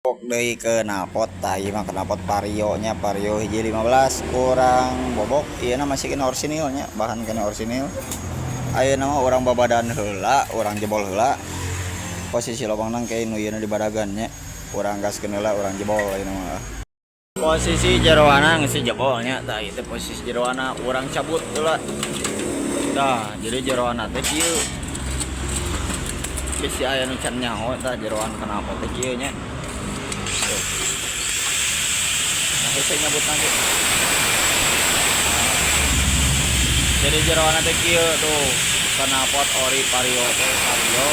Dari ke knalpot tah ieu mah knalpot Vario nya Vario hiji 15 kurang bobok ieu na masih kena orsinil nya bahan kena orsinil ayeuna mah urang babadan heula urang jebol heula posisi lobang nang kayak nu ieu di badagan nya urang gaskeun heula urang jebol ayeuna mah posisi jeroana geus jebol nya tah ieu posisi jeroana urang cabut heula tah jadi jeroana teh kieu bisi aya nu can nyaho tah jeroan knalpot teh kieu nya. Nah, saya nyebut nanti. Jadi jeroan teh kieu tuh knalpot ori Vario teh Vario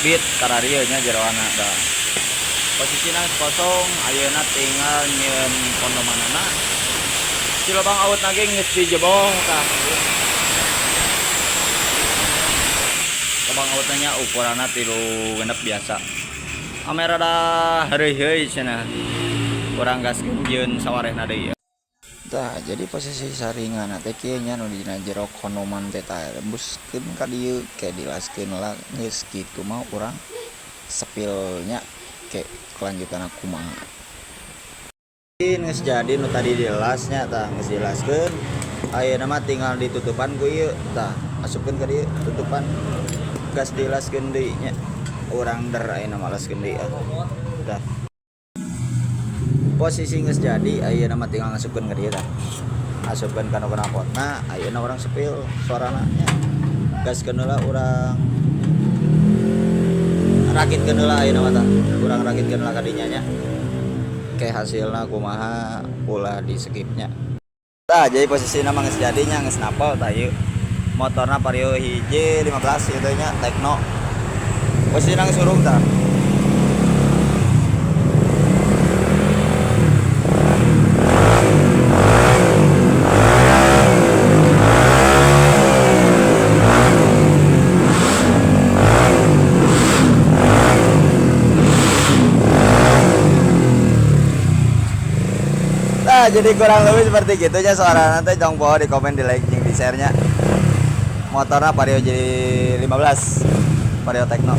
beat kararieu nya jeroan da. Posisina kosong ayeuna tinggal nyieun pondomanana. Si lobang awet lagi geus dijebol tah. Lobang awet nya ukuranna 3 genep biasa. Ame rada heureui cenah. Urang gaskeun jeung sawarehna deui. Tah, jadi posisi saringan teh kieu nya nu dina jero konoman teh tah embuskeun ka dieu ke dilaskeun lah geus kitu mah urang sepilnya ke kelanjutan kumaha. Geus jadi nu tadi dilasnya tah geus dilaskeun ayeuna mah tinggal ditutupan ku ieu tah asupkeun ka dieu tutupan gas dilaskeun deui nya urang der ayeuna mah laskeun deui tah. Posisi geus jadi ayeuna mah tinggal ngasupkeun ka dieu tah asupkeun kana knalpotna ayeuna urang sepil suarana nya gaskeun heula urang rakitkeun heula ayeuna mah tah urang rakitkeun heula ka dinya nya ke hasilna kumaha ulah di skipnya tah. Jadi posisina mah geus jadi nya geus napal tah ieu motorna Vario hiji 15 ieu nya Tekno posisina geus urung tah. Nah, jadi kurang lebih seperti gitu ya suara nanti jong poho di komen di like jeung di share nya motornya Vario jadi 15 Vario Tekno.